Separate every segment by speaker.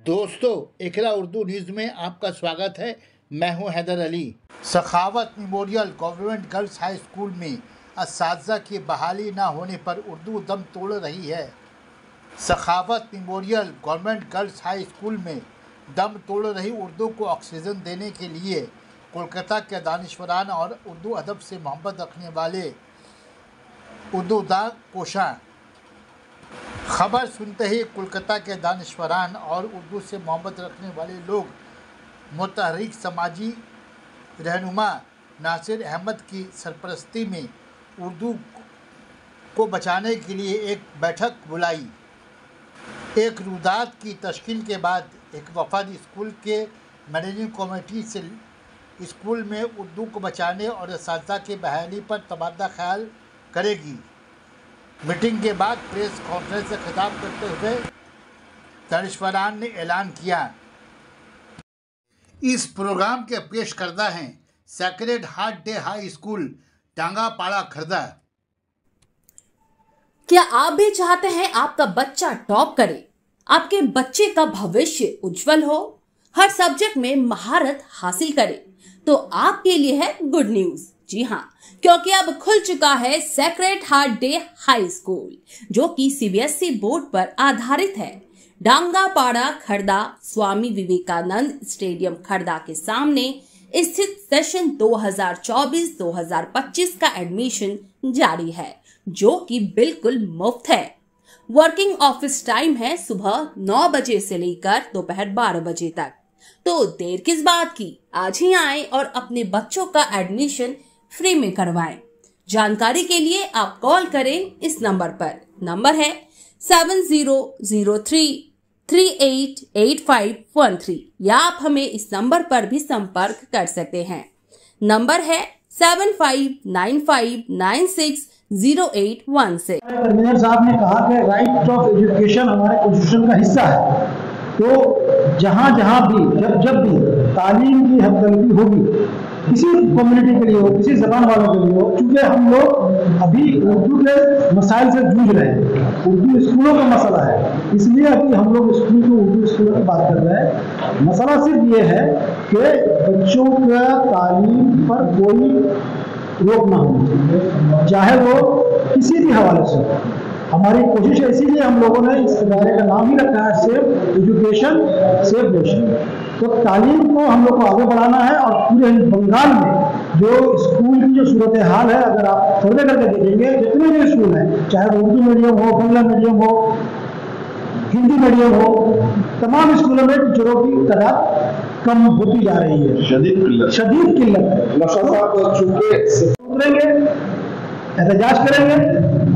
Speaker 1: दोस्तों, इकरा उर्दू न्यूज़ में आपका स्वागत है। मैं हूं Haider Ali. Sakhawat memorial government girls high school में असातिज़ा की बहाली न होने पर उर्दू दम तोड़ रही है। Sakhawat memorial government girls high school में दम तोड़ रही उर्दू को ऑक्सीजन देने के लिए कोलकाता के दानिशवरान और उर्दू अदब से मोहब्बत रखने वाले उर्दूदा कोशां खबर सुनते ही कोलकाता के दानिशवरान और उर्दू से मोहब्बत रखने वाले लोग मुतहर्रिक समाजी रहनुमा नासिर अहमद की सरपरस्ती में उर्दू को बचाने के लिए एक बैठक बुलाई। एक रुदात की तश्कील के बाद एक वफाद स्कूल के मैनेजिंग कमेटी से स्कूल में उर्दू को बचाने और असातिज़ा की बहाली पर तबादला ख्याल करेगी। मीटिंग के बाद प्रेस कॉन्फ्रेंस से खिताब करते हुए दानिशवरान ने ऐलान किया। इस प्रोग्राम के पेश करदा हैं sacred heart day high school Tangapara Khardah.
Speaker 2: क्या आप भी चाहते हैं आपका बच्चा टॉप करे, आपके बच्चे का भविष्य उज्जवल हो, हर सब्जेक्ट में महारत हासिल करे? तो आपके लिए है गुड न्यूज। जी हाँ, क्योंकि अब खुल चुका है sacred heart day high school, जो कि सीबीएसई बोर्ड पर आधारित है। टांगापाड़ा खर्दा स्वामी विवेकानंद स्टेडियम खर्दा के सामने स्थित सेशन 2024-2025 का एडमिशन जारी है, जो कि बिल्कुल मुफ्त है। वर्किंग ऑफिस टाइम है सुबह 9 बजे से लेकर दोपहर 12 बजे तक। तो देर किस बात की, आज ही आएं और अपने बच्चों का एडमिशन फ्री में करवाएं। जानकारी के लिए आप कॉल करें इस नंबर पर। नंबर है 7003388513 या आप हमें इस नंबर पर भी संपर्क कर सकते हैं। नंबर है 7595960816।
Speaker 3: कन्वीनर साहब ने कहा कि राइट ऑफ एजुकेशन हमारे कॉन्स्टिट्यूशन का हिस्सा है। तो जहाँ भी जब भी तालीम की हकदर्दी होगी, किसी कम्युनिटी के लिए हो, किसी जबान वालों के लिए हो, चूंकि हम लोग अभी उर्दू के मसाइल से जूझ रहे हैं, उर्दू स्कूलों का मसला है, इसलिए अभी हम लोग स्कूल को उर्दू स्कूलों की बात कर रहे हैं। मसला सिर्फ ये है कि बच्चों का तालीम पर कोई रोक ना हो, चाहे वो किसी भी हवाले से। हमारी कोशिश है, इसीलिए हम लोगों ने इस इदारे का नाम ही रखा है सेफ एजुकेशन सेफ नेशन। तो तालीम को हम लोग को आगे बढ़ाना है और पूरे बंगाल में जो स्कूल की जो सूरत हाल है, अगर आप सर्वे करके देखेंगे, जितने भी स्कूल हैं, चाहे वो उर्दू मीडियम हो, बांग्ला मीडियम हो, हिंदी मीडियम हो, तमाम स्कूलों में टीचरों की तादाद कम होती जा रही है। शदीद किल्लत है। उतरेंगे, एहतजाज करेंगे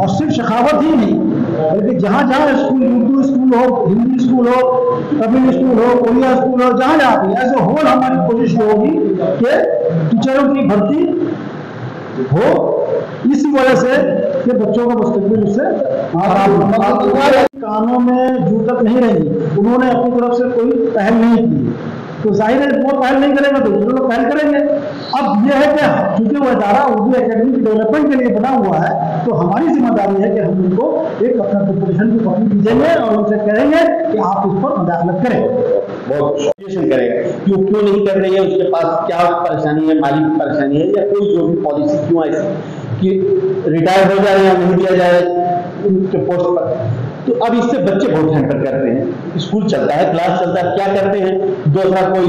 Speaker 3: और सिर्फ शखावत ही नहीं, बल्कि जहाँ स्कूल, उर्दू स्कूल हो, हिंदी स्कूल हो, तमिल स्कूल हो, उड़िया स्कूल हो, जहाँ भी एज ए होल हमारी कोशिश होगी कि टीचरों की भर्ती हो, इसी वजह से कि बच्चों का मुस्तकबिल उससे कानों में जू तक नहीं रहेंगी। उन्होंने अपनी तरफ से कोई पहल नहीं की, तो जाहिर है वो पहल नहीं करेंगे तो दूसरे लोग पहल करेंगे। अब यह है कि चूंकि वो इदारा उर्दू एकेडमी की डेवलपमेंट के लिए बना हुआ है, तो हमारी जिम्मेदारी है कि हम उनको एक अपना कॉम्पिटिशन की कॉपी दीजिएंगे और उनसे कहेंगे कि आप इस पर मुदाखलत करें।
Speaker 4: बहुत करेगा क्यों नहीं कर रही है, उसके पास क्या परेशानी है, माली परेशानी है, या कोई जो भी पॉलिसी क्यों ऐसी कि रिटायर हो जाए या नहीं दिया जाए उनके पोस्ट पर। तो अब इससे बच्चे बहुत हैम्पर करते हैं। स्कूल चलता है, क्लास चलता है, क्या करते हैं, दूसरा कोई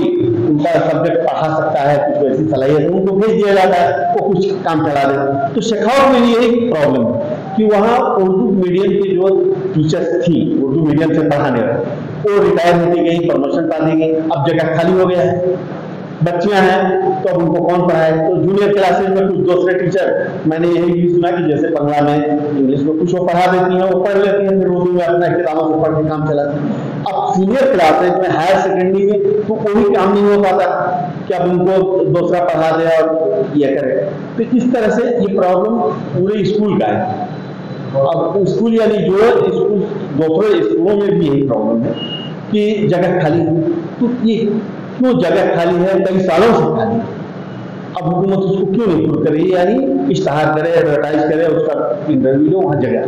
Speaker 4: उनका सब्जेक्ट पढ़ा सकता है, कुछ वैसी सलाहियत है, उनको भेज दिया जाता है, वो कुछ काम चला देते हैं। तो शेखावत में यही प्रॉब्लम है कि वहाँ उर्दू मीडियम की जो टीचर्स थी, उर्दू मीडियम से पढ़ाने वाले, वो रिटायर होती गई, प्रमोशन पा दी गई, अब जगह खाली हो गया है, बच्चियां हैं, तो अब उनको कौन पढ़ाए? तो जूनियर क्लासेस में कुछ दूसरे टीचर, मैंने यही भी सुना कि जैसे बांग्ला में, इंग्लिश में कुछ वो पढ़ा देती हैं, वो पढ़ लेती हैं, फिर उर्दू में अपना किताबों से पढ़ के काम चलाती हैं। अब सीनियर क्लासेस में, हायर सेकेंडरी में तो कोई काम नहीं हो पाता कि अब उनको दूसरा पढ़ा दे और ये करे। तो इस तरह से ये प्रॉब्लम पूरे स्कूल का है। अब स्कूल यानी जो स्कूल, दूसरे स्कूलों में भी यही प्रॉब्लम है कि जगह खाली है। तो ये क्यों जगह खाली है, कई सालों से खाली है, अब हुकूमत उसको क्यों नहीं पूरा करे, यानी इश्तहार करे, एडवर्टाइज करे, उसका इंटरव्यू लो, वहां जगह